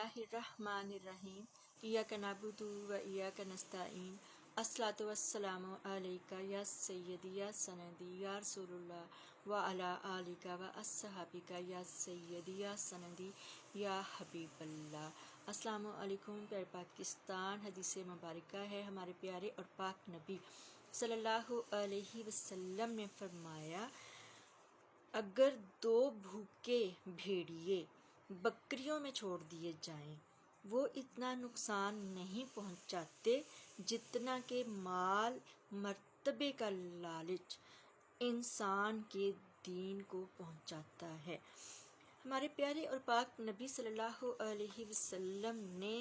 बिस्मिल्लाहिर्रहमानिर्रहीम इय्याका नअबुदु व इय्याका नस्तईन अस्सलातु वस्सलामु अलैका या सय्यदी या सनदी या रसूलुल्लाह व अला आलिका व अस्सहाबिका या सय्यदी या सनदी या हबीबल्लाह। अस्सलामु अलैकुम प्यारे पाकिस्तान। हदीस मुबारक है हमारे प्यारे और पाक नबी सल्लल्लाहु अलैहि वसल्लम ने फरमाया, अगर दो भूखे भेड़िए बकरियों में छोड़ दिए जाएं, वो इतना नुकसान नहीं पहुंचाते जितना कि माल मर्तबे का लालच इंसान के दीन को पहुंचाता है। हमारे प्यारे और पाक नबी सल्लल्लाहु अलैहि वसल्लम ने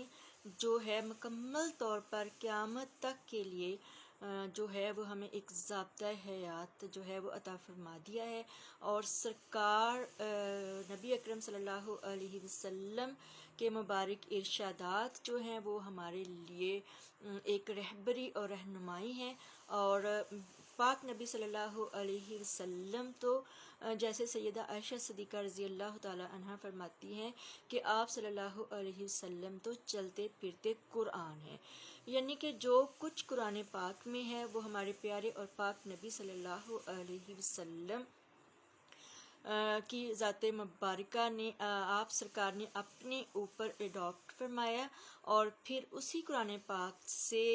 जो है मुकम्मल तौर पर क़यामत तक के लिए जो है वो हमें एक ज़ाब्ता हयात जो है वो अता फरमा दिया है। और सरकार नबी अकरम सल्लल्लाहु अलैहि वसल्लम के मुबारक इरशादात जो हैं वो हमारे लिए एक रहबरी और रहनुमाई हैं। और पाक नबी सल्लल्लाहु अलैहि वसल्लम तो जैसे सैयदा आयशा सिद्दीक़ा रज़ी अल्लाह ताला अन्हा फरमाती हैं कि आप सल्लल्लाहु अलैहि वसल्लम तो चलते फिरते कुरान हैं, यानी कि जो कुछ कुरान पाक में है वो हमारे प्यारे और पाक नबी सल्लल्लाहु अलैहि वसल्लम की ज़ात मुबारका ने आप सरकार ने अपने ऊपर एडॉप्ट फरमाया और फिर उसी कुरान पाक से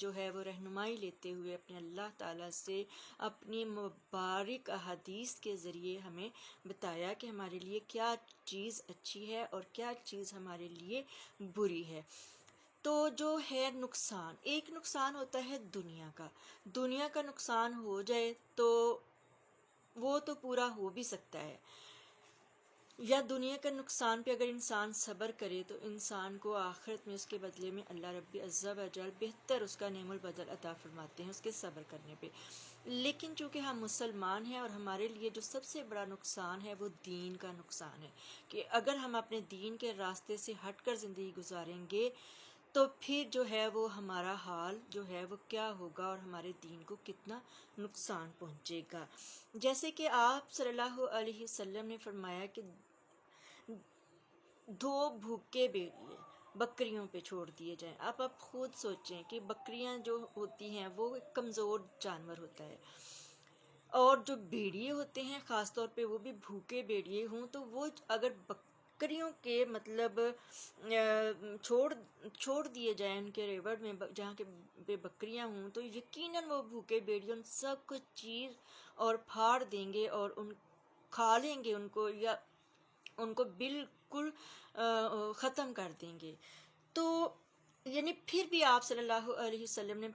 जो है वो रहनुमाई लेते हुए अपने अल्लाह ताला से अपनी मुबारक अहादीस के ज़रिए हमें बताया कि हमारे लिए क्या चीज़ अच्छी है और क्या चीज़ हमारे लिए बुरी है। तो जो है नुकसान, एक नुकसान होता है दुनिया का नुकसान हो जाए तो वो तो पूरा हो भी सकता है, या दुनिया के नुकसान पे अगर इंसान सब्र करे तो इंसान को आखिरत में उसके बदले में अल्लाह रब्बी अज़्ज़ा व जल बेहतर उसका नेमुल बदल अता फरमाते हैं उसके सब्र करने पे। लेकिन चूँकि हम मुसलमान हैं और हमारे लिए जो सबसे बड़ा नुकसान है वो दीन का नुकसान है कि अगर हम अपने दीन के रास्ते से हटकर ज़िंदगी गुजारेंगे तो फिर जो है वो हमारा हाल जो है वो क्या होगा और हमारे दीन को कितना नुकसान पहुंचेगा। जैसे कि आप सल्लल्लाहु अलैहि वसल्लम ने फरमाया कि दो भूखे भेड़िए बकरियों पे छोड़ दिए जाएं। आप खुद सोचें कि बकरियां जो होती हैं वो एक कमज़ोर जानवर होता है और जो भेड़िए होते हैं ख़ास तौर पे वो भी भूखे भेड़िए हों तो वो अगर बकरियों के मतलब छोड़ दिए जाएं उनके रेवड़ में जहाँ के पे बकरियां हों तो यकीनन वो भूखे भेड़िए उन सब कुछ चीर और फाड़ देंगे और उन खा लेंगे उनको या उनको बिल्कुल ख़त्म कर देंगे। तो यानी फिर भी आप सल्लल्लाहु अलैहि वसल्लम ने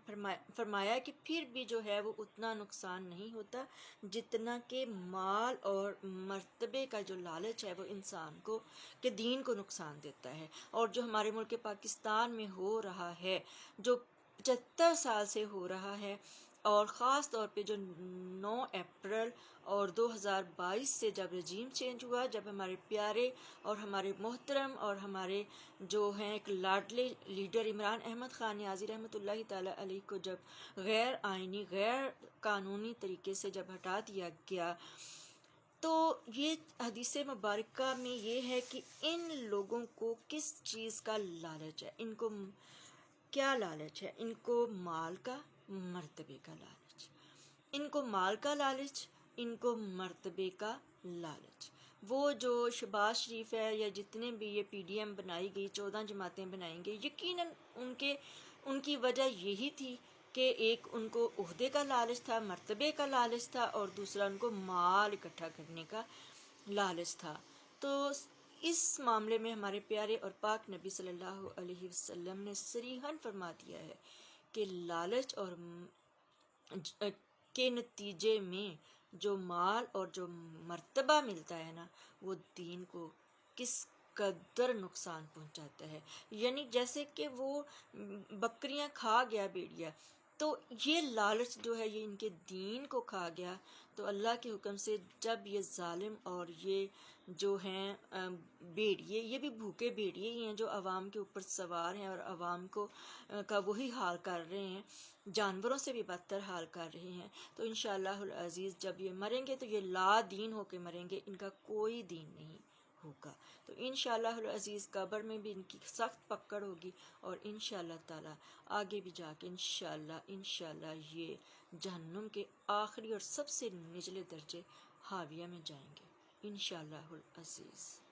फरमाया कि फिर भी जो है वो उतना नुकसान नहीं होता जितना कि माल और मर्तबे का जो लालच है वो इंसान को के दीन को नुकसान देता है। और जो हमारे मुल्क पाकिस्तान में हो रहा है, जो 75 साल से हो रहा है, और ख़ास तौर पे जो 9 अप्रैल और 2022 से जब रजीम चेंज हुआ, जब हमारे प्यारे और हमारे मोहतरम और हमारे जो हैं एक लाडले लीडर इमरान अहमद ख़ान नियाज़ी रहमतुल्लाहि ताला अलैह को जब गैर आइनी गैर कानूनी तरीके से जब हटा दिया गया, तो ये हदीस मुबारक में ये है कि इन लोगों को किस चीज़ का लालच है, इनको क्या लालच है, इनको माल का मर्तबे का लालच, इनको माल का लालच, इनको मर्तबे का लालच। वो जो शहबाज शरीफ है या जितने भी ये PDM बनाई गई 14 जमातें बनाई गई, यकीनन उनकी वजह यही थी कि एक उनको ओहदे का लालच था, मर्तबे का लालच था, और दूसरा उनको माल इकट्ठा करने का लालच था। तो इस मामले में हमारे प्यारे और पाक नबी सल्लल्लाहु अलैहि वसल्लम ने सरीहन फरमा दिया है कि लालच और के नतीजे में जो माल और जो मर्तबा मिलता है ना, वो दीन को किस कदर नुकसान पहुंचाता है। यानी जैसे कि वो बकरियां खा गया भेड़िया, तो ये लालच जो है ये इनके दीन को खा गया। तो अल्लाह के हुक्म से जब ये जालिम और ये जो हैं भेड़िए, ये भी भूखे भेड़िए ही हैं जो आवाम के ऊपर सवार हैं और आवाम को का वही हाल कर रहे हैं, जानवरों से भी बदतर हाल कर रहे हैं। तो इंशाअल्लाहुल अज़ीज़ जब ये मरेंगे तो ये ला दीन होके मरेंगे, इनका कोई दीन नहीं ہوگا۔ تو انشاءاللہ العزیز قبر میں بھی ان کی سخت پکڑ ہوگی، اور انشاءاللہ تعالی آگے بھی جا کے انشاءاللہ یہ جہنم کے آخری اور سب سے نچلے درجے حاویہ میں جائیں گے انشاءاللہ العزیز۔